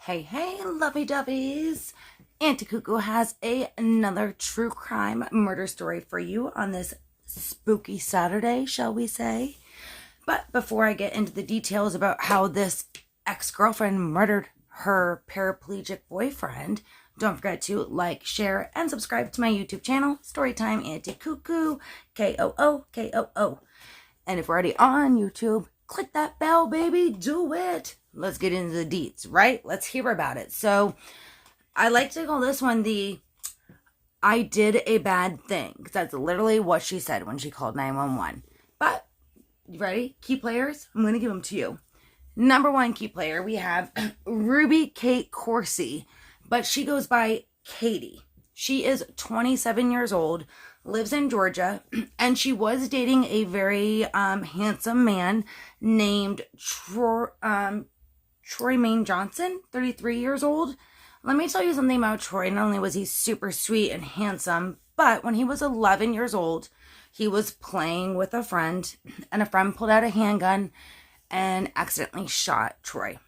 Hey, lovey-doveys. Auntie Kookoo has another true crime murder story for you on this spooky Saturday, shall we say. But before I get into the details about how this ex-girlfriend murdered her paraplegic boyfriend, don't forget to like, share, and subscribe to my YouTube channel, Storytime Auntie Kookoo, Kookoo. And if we're already on YouTube, click that bell, baby. Do it. Let's get into the deets, right? Let's hear about it. So I like to call this one the I did a bad thing, because that's literally what she said when she called 911. But, you ready? Key players? I'm going to give them to you. Number one key player, we have Ruby Kate Corsi, but she goes by Katie. She is 27 years old, lives in Georgia, and she was dating a very handsome man named Troy Maine Johnson, 33 years old. Let me tell you something about Troy. Not only was he super sweet and handsome, but when he was 11 years old, he was playing with a friend, and a friend pulled out a handgun and accidentally shot Troy.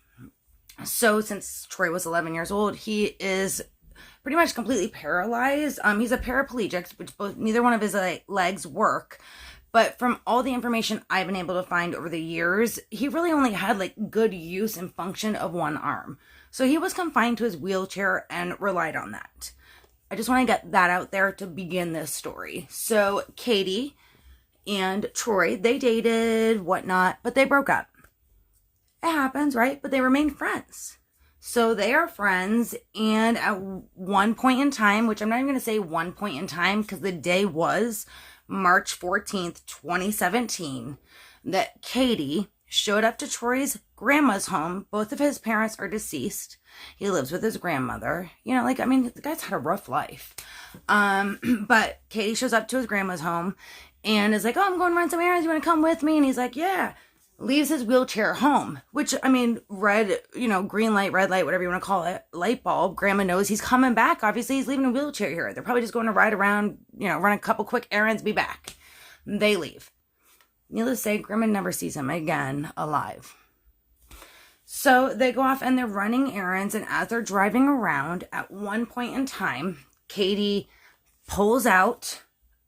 So since Troy was 11 years old, he is pretty much completely paralyzed. He's a paraplegic, which neither one of his legs work. But from all the information I've been able to find over the years, he really only had good use and function of one arm. So he was confined to his wheelchair and relied on that. I just want to get that out there to begin this story. So Katie and Troy, they dated, whatnot, but they broke up. It happens, right? But they remain friends. So they are friends, and at one point in time, which I'm not even going to say one point in time, because the day was March 14th, 2017, that Katie showed up to Troy's grandma's home. Both of his parents are deceased. He lives with his grandmother. The guy's had a rough life. But Katie shows up to his grandma's home and is like, oh, I'm going to run some errands. You want to come with me? And he's like, yeah. Leaves his wheelchair home, which, red, green light, red light, whatever you want to call it, light bulb. Grandma knows he's coming back. Obviously, he's leaving a wheelchair here. They're probably just going to ride around, run a couple quick errands, be back. They leave. Needless to say, Grandma never sees him again alive. So they go off and they're running errands, and as they're driving around, at one point in time, Katie pulls out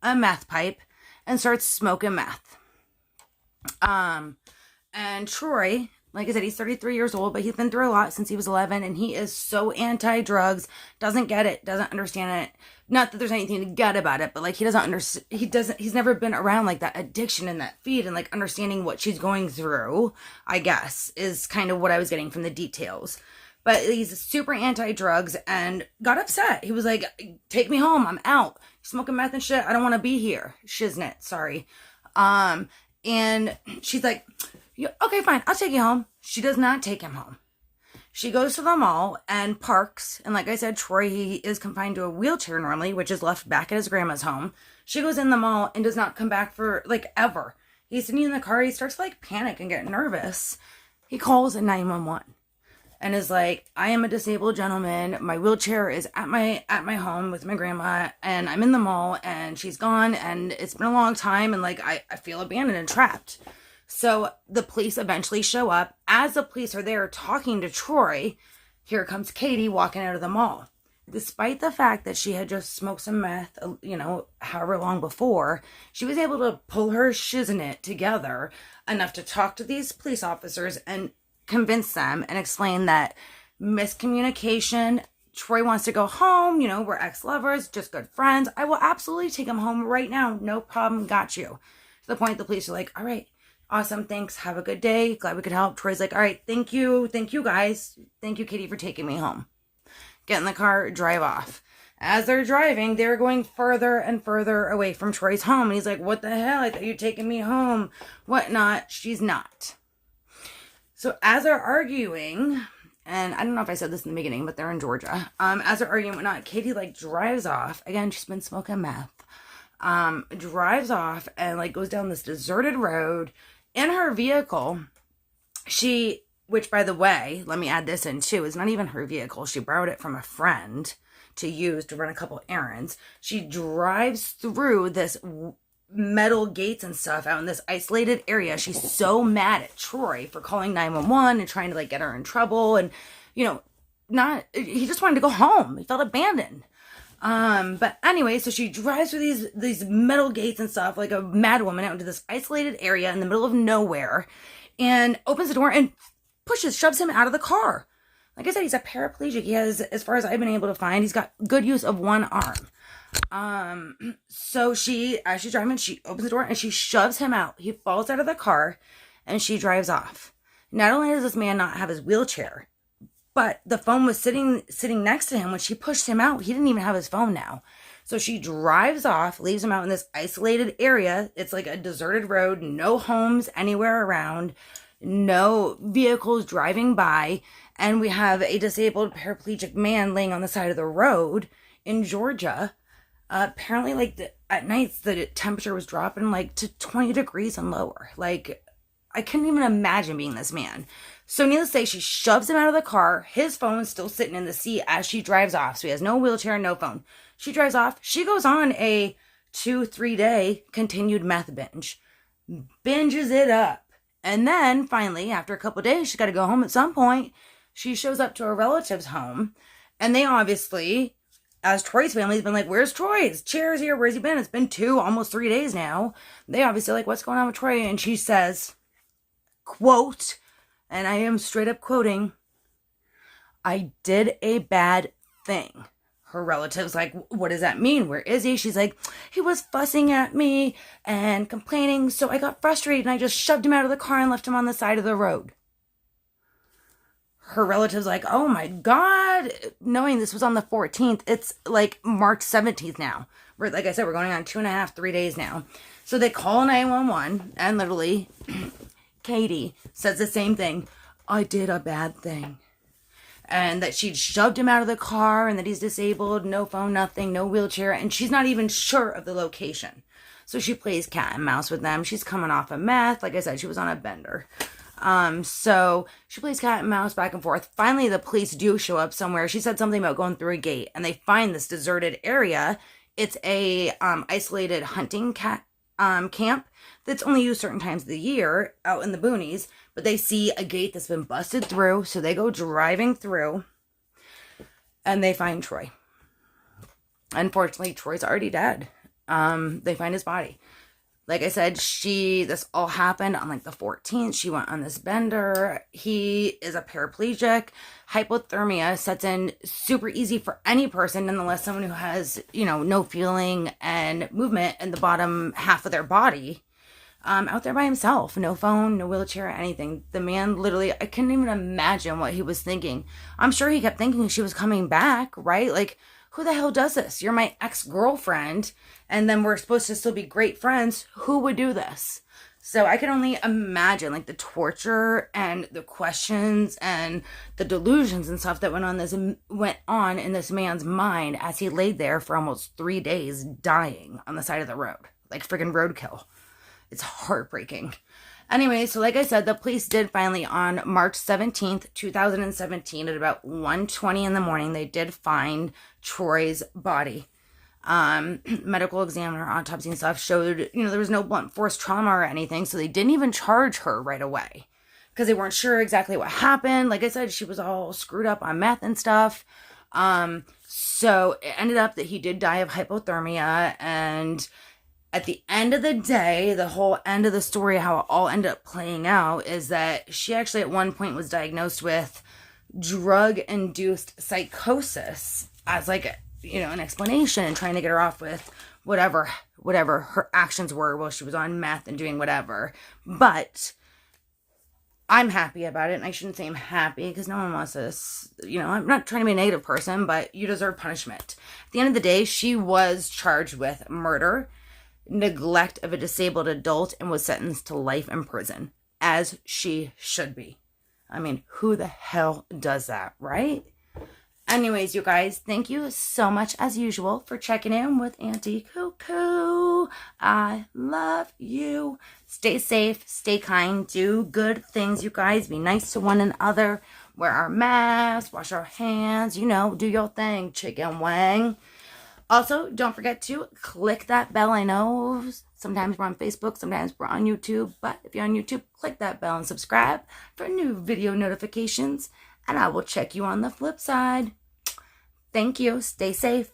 a meth pipe and starts smoking meth. And Troy, like I said, he's 33 years old, but he's been through a lot since he was 11, and he is so anti-drugs, doesn't get it, doesn't understand it. Not that there's anything to get about it, but he doesn't understand, he's never been around that addiction and that feed, and understanding what she's going through, I guess, is kind of what I was getting from the details. But he's super anti-drugs and got upset. He was like, take me home, I'm out. Smoking meth and shit, I don't want to be here. Shiznit, sorry. And she's like, okay, fine, I'll take you home. She does not take him home. She goes to the mall and parks. And like I said, Troy, he is confined to a wheelchair normally, which is left back at his grandma's home. She goes in the mall and does not come back for, ever. He's sitting in the car. He starts to, panic and get nervous. He calls 911 and is like, I am a disabled gentleman. My wheelchair is at my home with my grandma, and I'm in the mall, and she's gone, and it's been a long time, and, I feel abandoned and trapped. So the police eventually show up. As the police are there talking to Troy, here comes Katie walking out of the mall. Despite the fact that she had just smoked some meth, however long before, she was able to pull her shiznit together enough to talk to these police officers and convince them and explain that miscommunication, Troy wants to go home, we're ex-lovers, just good friends. I will absolutely take him home right now. No problem, got you. To the point the police are like, all right, awesome, thanks, have a good day, glad we could help. Troy's like, all right, thank you guys. Thank you, Katie, for taking me home. Get in the car, drive off. As they're driving, they're going further and further away from Troy's home. And he's like, what the hell? I thought you were taking me home. Whatnot. She's not. So as they're arguing, and I don't know if I said this in the beginning, but they're in Georgia. As they're arguing and whatnot, Katie drives off. Again, she's been smoking meth. Drives off and goes down this deserted road. In her vehicle, which by the way, let me add this in too, is not even her vehicle. She borrowed it from a friend to use to run a couple errands. She drives through this metal gates and stuff out in this isolated area. She's so mad at Troy for calling 911 and trying to get her in trouble. And, he just wanted to go home. He felt abandoned. But anyway, so she drives through these metal gates and stuff like a mad woman out into this isolated area in the middle of nowhere, and opens the door and shoves him out of the car. Like I said, he's a paraplegic. He has, as far as I've been able to find, he's got good use of one arm. So as she's driving, she opens the door and she shoves him out. He falls out of the car and she drives off. Not only does this man not have his wheelchair, but the phone was sitting next to him when she pushed him out. He didn't even have his phone now. So she drives off, leaves him out in this isolated area. It's like a deserted road, no homes anywhere around, no vehicles driving by. And we have a disabled paraplegic man laying on the side of the road in Georgia. Apparently, like, at nights, the temperature was dropping, like, to 20 degrees and lower. Like, I couldn't even imagine being this man. So needless to say, she shoves him out of the car. His phone's still sitting in the seat as she drives off. So he has no wheelchair, no phone. She drives off. She goes on a 2-3 day continued meth binge. Binges it up. And then, finally, after a couple of days, she's got to go home at some point. She shows up to a relative's home. And they obviously, as Troy's family's been like, where's Troy? His chair's here. Where's he been? It's been almost 3 days now. They obviously like, what's going on with Troy? And she says, quote, and I am straight up quoting, I did a bad thing. Her relative's like, what does that mean? Where is he? She's like, he was fussing at me and complaining. So I got frustrated and I just shoved him out of the car and left him on the side of the road. Her relative's like, oh my God. Knowing this was on the 14th, it's like March 17th now. Like I said, we're going on 2.5, 3 days now. So they call 911 and literally Katie says the same thing. I did a bad thing. And that she'd shoved him out of the car and that he's disabled, no phone, nothing, no wheelchair. And she's not even sure of the location. So she plays cat and mouse with them. She's coming off of meth. Like I said, she was on a bender. So she plays cat and mouse back and forth. Finally, the police do show up somewhere. She said something about going through a gate and they find this deserted area. It's a, isolated hunting camp that's only used certain times of the year out in the boonies, but they see a gate that's been busted through. So they go driving through and they find Troy. Unfortunately, Troy's already dead. They find his body. Like I said, this all happened on like the 14th. She went on this bender. He is a paraplegic. Hypothermia sets in super easy for any person, nonetheless someone who has, no feeling and movement in the bottom half of their body. Out there by himself. No phone, no wheelchair, anything. The man literally, I couldn't even imagine what he was thinking. I'm sure he kept thinking she was coming back, right? Like, who the hell does this? You're my ex-girlfriend, and then we're supposed to still be great friends. Who would do this? So I can only imagine, like, the torture and the questions and the delusions and stuff that went on in this man's mind as he laid there for almost 3 days dying on the side of the road. Like friggin' roadkill. It's heartbreaking. Anyway, so like I said, the police did finally on March 17th, 2017 at about 1:20 in the morning, they did find Troy's body. Medical examiner, autopsy and stuff showed, there was no blunt force trauma or anything. So they didn't even charge her right away because they weren't sure exactly what happened. Like I said, she was all screwed up on meth and stuff. So it ended up that he did die of hypothermia, and at the end of the day, the whole end of the story, how it all ended up playing out, is that she actually at one point was diagnosed with drug-induced psychosis as like, an explanation and trying to get her off with whatever her actions were while she was on meth and doing whatever. But I'm happy about it, and I shouldn't say I'm happy because no one wants this. I'm not trying to be a negative person, but you deserve punishment. At the end of the day, she was charged with murder, neglect of a disabled adult, and was sentenced to life in prison, as she should be. I mean, who the hell does that, right? Anyways, you guys, thank you so much as usual for checking in with Auntie Kookoo. I love you. Stay safe, stay kind, do good things, you guys. Be nice to one another. Wear our masks, wash our hands, do your thing, chicken wing. Also, don't forget to click that bell. I know sometimes we're on Facebook, sometimes we're on YouTube, but if you're on YouTube, click that bell and subscribe for new video notifications. and I will check you on the flip side. Thank you. Stay safe.